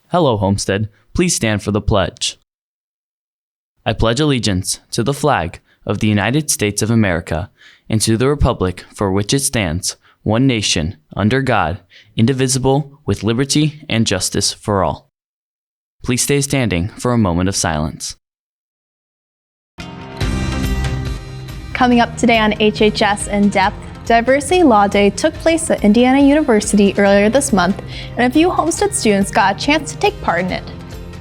Hello, Homestead. Please stand for the pledge. I pledge allegiance to the flag of the United States of America and to the republic for which it stands, one nation, under God, indivisible, with liberty and justice for all. Please stay standing for a moment of silence. Coming up today on HHS In Depth, Diversity Law Day took place at Indiana University earlier this month, and a few Homestead students got a chance to take part in it.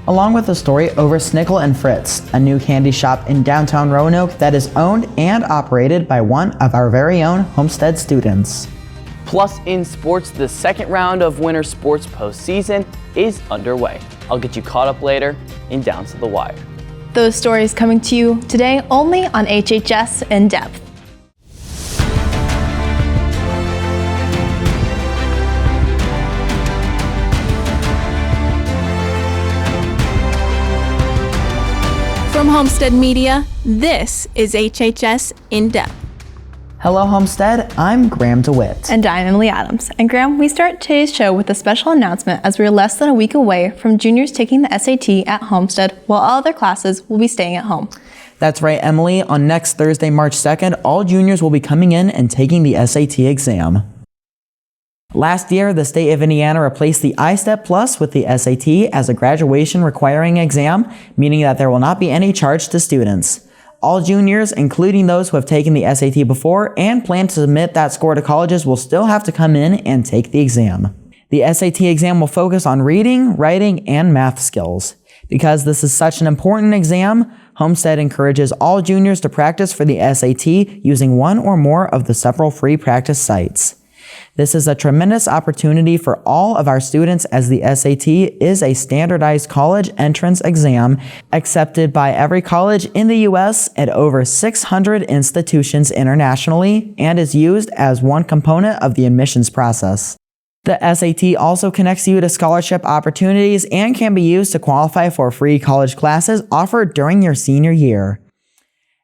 Along with a story over Snickle and Fritz, a new candy shop in downtown Roanoke that is owned and operated by one of our very own Homestead students. Plus, in sports, the second round of winter sports postseason is underway. I'll get you caught up later in Down to the Wire. Those stories coming to you today only on HHS In Depth. From Homestead Media, this is HHS In Depth. Hello, Homestead. I'm Graham DeWitt. And I'm Emily Adams. And Graham, we start today's show with a special announcement as we're less than a week away from juniors taking the SAT at Homestead, while all other classes will be staying at home. That's right, Emily. On next Thursday, March 2nd, all juniors will be coming in and taking the SAT exam. Last year, the state of Indiana replaced the I-STEP Plus with the SAT as a graduation requiring exam, meaning that there will not be any charge to students. All juniors, including those who have taken the SAT before and plan to submit that score to colleges, will still have to come in and take the exam. The SAT exam will focus on reading, writing, and math skills. Because this is such an important exam, Homestead encourages all juniors to practice for the SAT using one or more of the several free practice sites. This is a tremendous opportunity for all of our students as the SAT is a standardized college entrance exam accepted by every college in the U.S. at over 600 institutions internationally and is used as one component of the admissions process. The SAT also connects you to scholarship opportunities and can be used to qualify for free college classes offered during your senior year.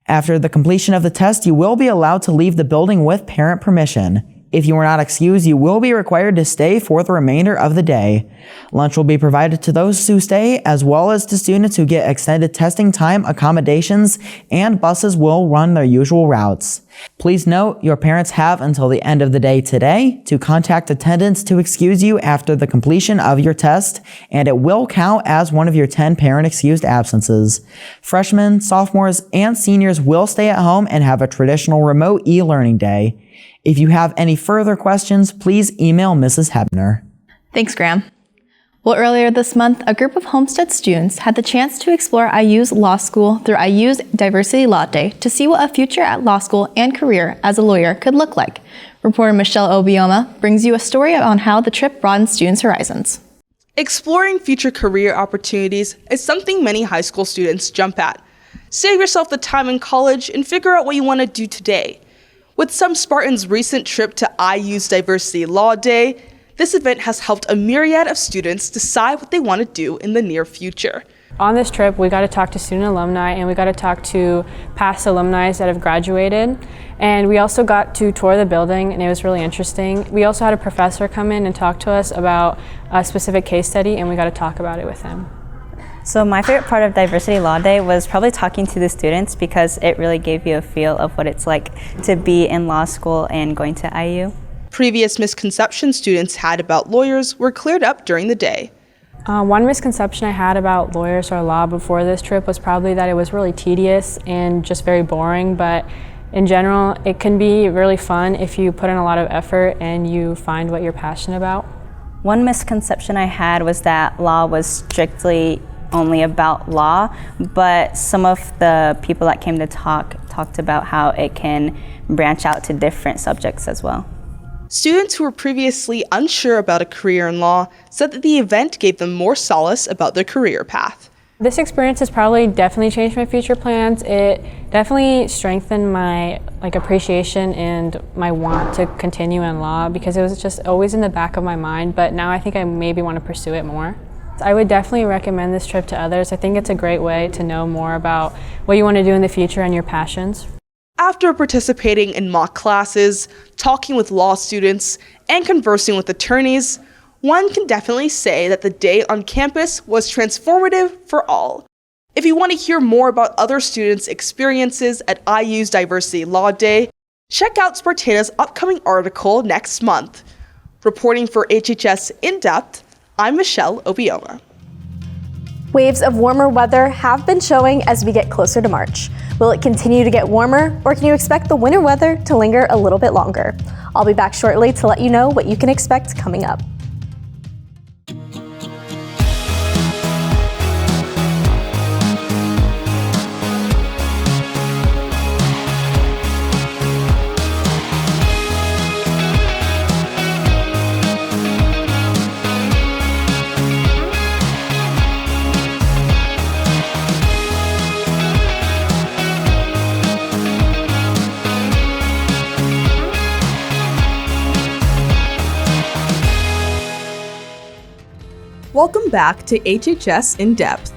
After the completion of the test, you will be allowed to leave the building with parent permission. If you are not excused, you will be required to stay for the remainder of the day. Lunch will be provided to those who stay, as well as to students who get extended testing time accommodations, and buses will run their usual routes. Please note, your parents have until the end of the day today to contact attendants to excuse you after the completion of your test, and it will count as one of your 10 parent excused absences. Freshmen, sophomores, and seniors will stay at home and have a traditional remote e-learning day. If you have any further questions, please email Mrs. Hebner. Thanks, Graham. Well, earlier this month, a group of Homestead students had the chance to explore IU's law school through IU's Diversity Law Day to see what a future at law school and career as a lawyer could look like. Reporter Michelle Obioma brings you a story on how the trip broadened students' horizons. Exploring future career opportunities is something many high school students jump at. Save yourself the time in college and figure out what you want to do today. With some Spartans' recent trip to IU's Diversity Law Day, this event has helped a myriad of students decide what they want to do in the near future. On this trip, we got to talk to student alumni and we got to talk to past alumni that have graduated. And we also got to tour the building and it was really interesting. We also had a professor come in and talk to us about a specific case study and we got to talk about it with him. So my favorite part of Diversity Law Day was probably talking to the students because it really gave you a feel of what it's like to be in law school and going to IU. Previous misconceptions students had about lawyers were cleared up during the day. One misconception I had about lawyers or law before this trip was probably that it was really tedious and just very boring, but in general, it can be really fun if you put in a lot of effort and you find what you're passionate about. One misconception I had was that law was strictly only about law, but some of the people that came to talked about how it can branch out to different subjects as well. Students who were previously unsure about a career in law said that the event gave them more solace about their career path. This experience has probably definitely changed my future plans. It definitely strengthened my appreciation and my want to continue in law because it was just always in the back of my mind, but now I think I maybe want to pursue it more. I would definitely recommend this trip to others. I think it's a great way to know more about what you want to do in the future and your passions. After participating in mock classes, talking with law students, and conversing with attorneys, one can definitely say that the day on campus was transformative for all. If you want to hear more about other students' experiences at IU's Diversity Law Day, check out Spartana's upcoming article next month. Reporting for HHS In Depth, I'm Michelle Obioma. Waves of warmer weather have been showing as we get closer to March. Will it continue to get warmer, or can you expect the winter weather to linger a little bit longer? I'll be back shortly to let you know what you can expect coming up. Welcome back to HHS In Depth.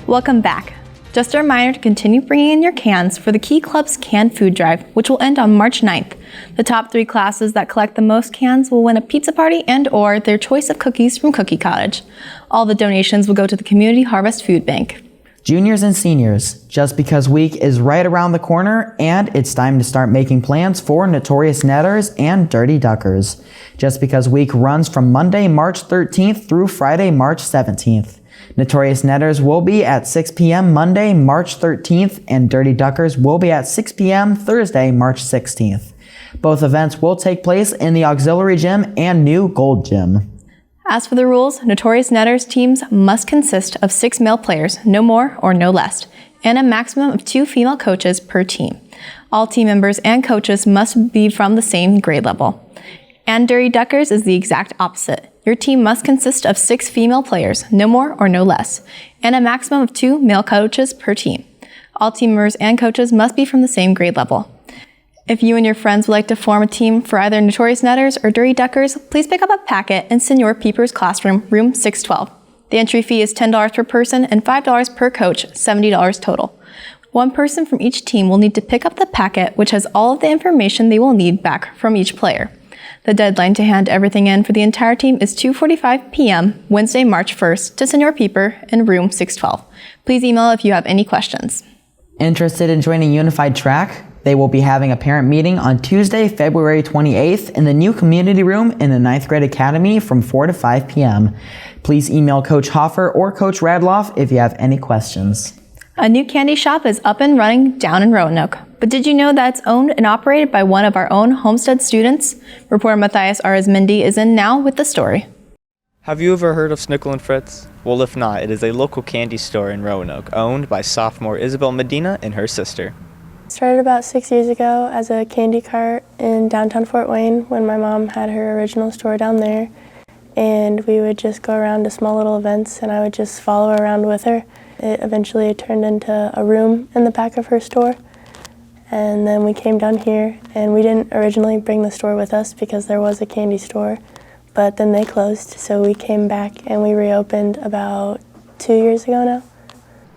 Welcome back. Just a reminder to continue bringing in your cans for the Key Club's Canned Food Drive, which will end on March 9th. The top 3 classes that collect the most cans will win a pizza party and or their choice of cookies from Cookie Cottage. All the donations will go to the Community Harvest Food Bank. Juniors and seniors, Just Because Week is right around the corner, and it's time to start making plans for Notorious Netters and Dirty Duckers. Just Because Week runs from Monday, March 13th through Friday, March 17th. Notorious Netters will be at 6 p.m. Monday, March 13th, and Dirty Duckers will be at 6 p.m. Thursday, March 16th. Both events will take place in the Auxiliary Gym and New Gold Gym. As for the rules, Notorious Netters teams must consist of 6 male players, no more or no less, and a maximum of 2 female coaches per team. All team members and coaches must be from the same grade level. And Dirty Duckers is the exact opposite. Your team must consist of 6 female players, no more or no less, and a maximum of 2 male coaches per team. All team members and coaches must be from the same grade level. If you and your friends would like to form a team for either Notorious Netters or Dirty Duckers, please pick up a packet in Senor Peeper's classroom, room 612. The entry fee is $10 per person and $5 per coach, $70 total. One person from each team will need to pick up the packet, which has all of the information they will need back from each player. The deadline to hand everything in for the entire team is 2:45 p.m. Wednesday, March 1st to Senor Peeper in room 612. Please email if you have any questions. Interested in joining Unified Track? They will be having a parent meeting on Tuesday, February 28th in the new community room in the 9th grade academy from 4 to 5 p.m. Please email Coach Hoffer or Coach Radloff if you have any questions. A new candy shop is up and running down in Roanoke. But did you know that it's owned and operated by one of our own Homestead students? Reporter Matthias Arizmendi is in now with the story. Have you ever heard of Snickle and Fritz? Well, if not, it is a local candy store in Roanoke owned by sophomore Isabel Medina and her sister. Started about 6 years ago as a candy cart in downtown Fort Wayne when my mom had her original store down there, and we would just go around to small little events and I would just follow around with her. It eventually turned into a room in the back of her store, and then we came down here, and we didn't originally bring the store with us because there was a candy store, but then they closed, so we came back and we reopened about 2 years ago now.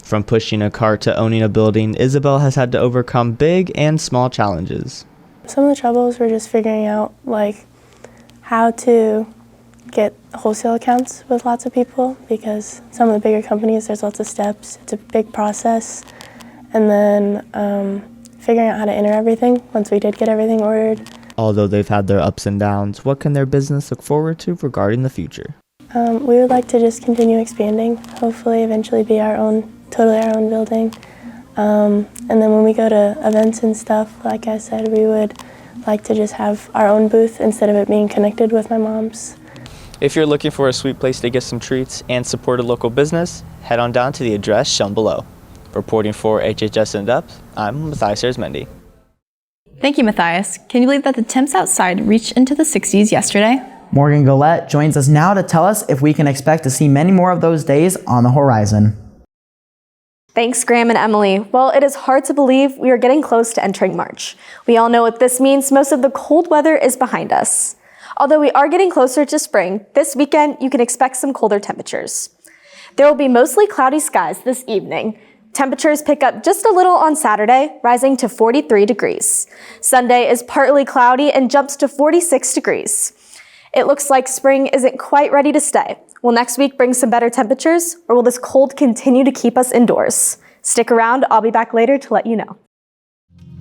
From pushing a cart to owning a building, Isabel has had to overcome big and small challenges. Some of the troubles were just figuring out how to get wholesale accounts with lots of people, because some of the bigger companies, there's lots of steps. It's a big process. And then figuring out how to enter everything once we did get everything ordered. Although they've had their ups and downs, what can their business look forward to regarding the future? We would like to just continue expanding, hopefully eventually be totally our own building. And then when we go to events and stuff, like I said, we would like to just have our own booth instead of it being connected with my mom's. If you're looking for a sweet place to get some treats and support a local business, head on down to the address shown below. Reporting for HHS In Depth, I'm Matthias Arizmendi. Thank you, Matthias. Can you believe that the temps outside reached into the 60s yesterday? Morgan Gillette joins us now to tell us if we can expect to see many more of those days on the horizon. Thanks, Graham and Emily. Well, it is hard to believe we are getting close to entering March. We all know what this means. Most of the cold weather is behind us. Although we are getting closer to spring, this weekend you can expect some colder temperatures. There will be mostly cloudy skies this evening. Temperatures pick up just a little on Saturday, rising to 43 degrees. Sunday is partly cloudy and jumps to 46 degrees. It looks like spring isn't quite ready to stay. Will next week bring some better temperatures, or will this cold continue to keep us indoors? Stick around, I'll be back later to let you know.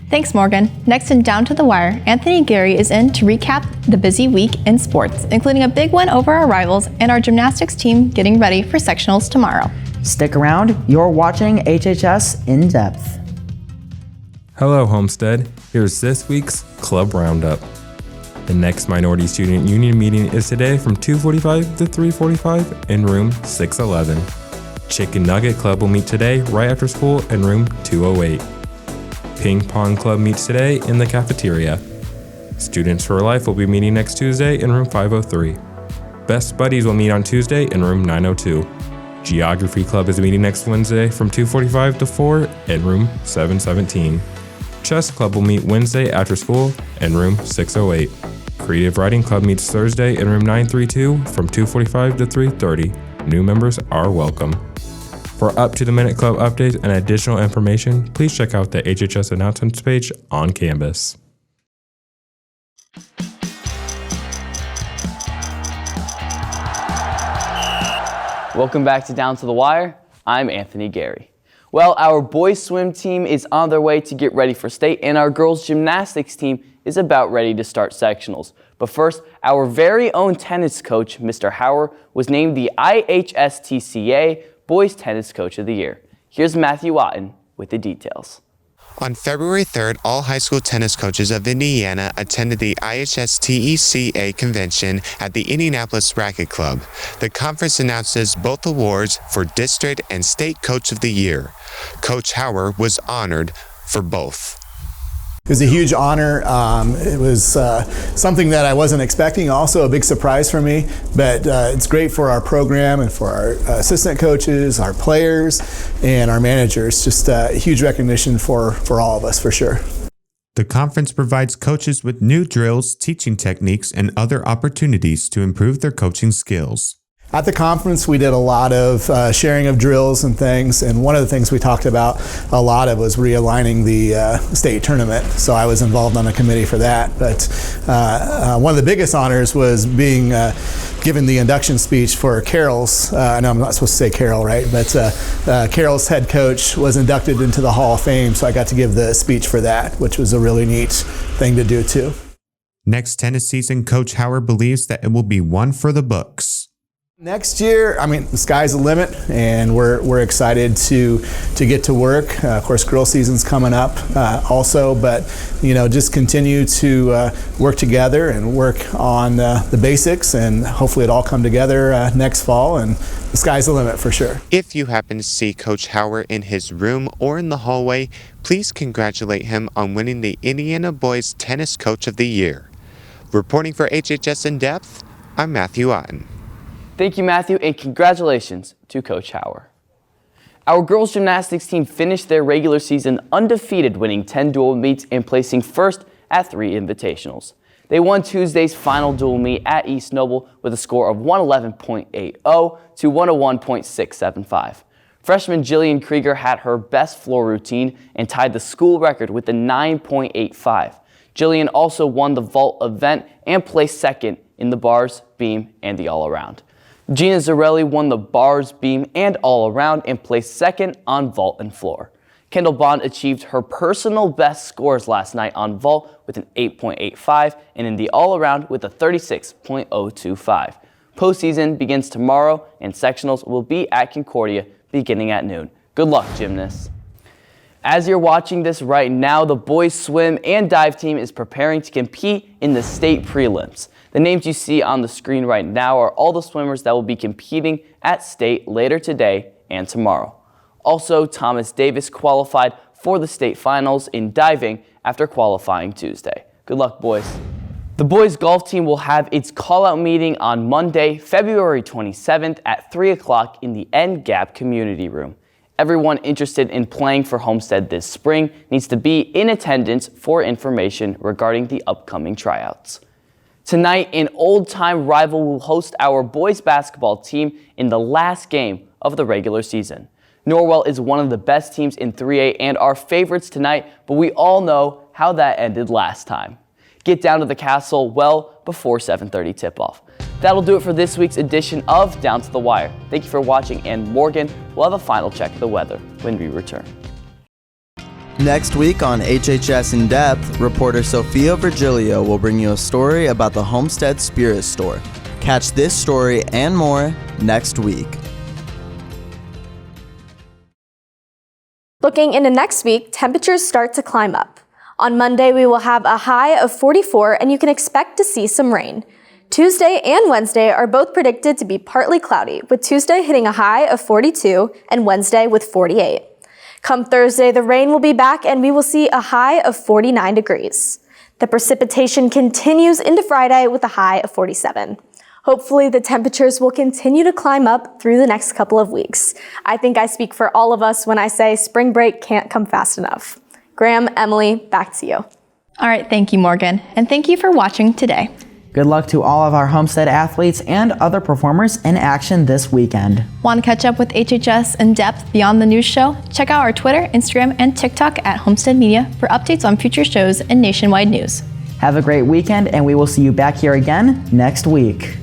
Thanks, Morgan. Next in Down to the Wire, Anthony Gary is in to recap the busy week in sports, including a big win over our rivals and our gymnastics team getting ready for sectionals tomorrow. Stick around, you're watching HHS In Depth. Hello, Homestead. Here's this week's Club Roundup. The next Minority Student Union meeting is today from 2:45 to 3:45 in room 611. Chicken Nugget Club will meet today right after school in room 208. Ping Pong Club meets today in the cafeteria. Students for Life will be meeting next Tuesday in room 503. Best Buddies will meet on Tuesday in room 902. Geography Club is meeting next Wednesday from 2:45 to 4 in room 717. Chess Club will meet Wednesday after school in room 608. Creative Writing Club meets Thursday in room 932 from 2:45 to 3:30. New members are welcome. For up-to-the-minute club updates and additional information, please check out the HHS announcements page on Canvas. Welcome back to Down to the Wire. I'm Anthony Gary. Well, our boys swim team is on their way to get ready for state, and our girls gymnastics team is about ready to start sectionals. But first, our very own tennis coach, Mr. Hauer, was named the IHSTCA Boys Tennis Coach of the Year. Here's Matthew Otten with the details. On February 3rd, all high school tennis coaches of Indiana attended the IHSTECA convention at the Indianapolis Racket Club. The conference announces both awards for District and State Coach of the Year. Coach Hauer was honored for both. It was a huge honor. It was something that I wasn't expecting, also a big surprise for me, but it's great for our program and for our assistant coaches, our players, and our managers. Just a huge recognition for all of us, for sure. The conference provides coaches with new drills, teaching techniques, and other opportunities to improve their coaching skills. At the conference, we did a lot of sharing of drills and things, and one of the things we talked about a lot of was realigning the state tournament. So I was involved on a committee for that. But one of the biggest honors was being given the induction speech for Carroll's. I know I'm not supposed to say Carroll, right? But Carroll's head coach was inducted into the Hall of Fame, so I got to give the speech for that, which was a really neat thing to do too. Next tennis season, Coach Hauer believes that it will be one for the books. Next year, I mean, the sky's the limit, and we're excited to get to work. Of course, girl season's coming up also, but just continue to work together and work on the basics, and hopefully it all come together next fall, and the sky's the limit for sure. If you happen to see Coach Hauer in his room or in the hallway, please congratulate him on winning the Indiana Boys Tennis Coach of the Year. Reporting for HHS In Depth, I'm Matthew Otten. Thank you, Matthew, and congratulations to Coach Hauer. Our girls gymnastics team finished their regular season undefeated, winning 10 dual meets and placing first at 3 invitationals. They won Tuesday's final dual meet at East Noble with a score of 111.80 to 101.675. Freshman Jillian Krieger had her best floor routine and tied the school record with a 9.85. Jillian also won the vault event and placed second in the bars, beam, and the all-around. Gina Zarelli won the bars, beam, and all-around and placed second on vault and floor. Kendall Bond achieved her personal best scores last night on vault with an 8.85 and in the all-around with a 36.025. Postseason begins tomorrow and sectionals will be at Concordia beginning at noon. Good luck, gymnasts. As you're watching this right now, the boys swim and dive team is preparing to compete in the state prelims. The names you see on the screen right now are all the swimmers that will be competing at state later today and tomorrow. Also, Thomas Davis qualified for the state finals in diving after qualifying Tuesday. Good luck, boys. The boys golf team will have its call-out meeting on Monday, February 27th at 3 o'clock in the N Gap Community Room. Everyone interested in playing for Homestead this spring needs to be in attendance for information regarding the upcoming tryouts. Tonight, an old-time rival will host our boys basketball team in the last game of the regular season. Norwell is one of the best teams in 3A and our favorites tonight, but we all know how that ended last time. get down to the castle well before 7:30 tip-off. That'll do it for this week's edition of Down to the Wire. Thank you for watching, and Morgan will have a final check of the weather when we return. Next week on HHS In Depth, reporter Sophia Virgilio will bring you a story about the Homestead Spirit Store. Catch this story and more next week. Looking into next week, temperatures start to climb up. On Monday, we will have a high of 44 and you can expect to see some rain. Tuesday and Wednesday are both predicted to be partly cloudy, with Tuesday hitting a high of 42 and Wednesday with 48. Come Thursday, the rain will be back and we will see a high of 49 degrees. The precipitation continues into Friday with a high of 47. Hopefully the temperatures will continue to climb up through the next couple of weeks. I think I speak for all of us when I say spring break can't come fast enough. Graham, Emily, back to you. All right, thank you, Morgan. And thank you for watching today. Good luck to all of our Homestead athletes and other performers in action this weekend. Want to catch up with HHS in depth beyond the news show? Check out our Twitter, Instagram, and TikTok at Homestead Media for updates on future shows and nationwide news. Have a great weekend, and we will see you back here again next week.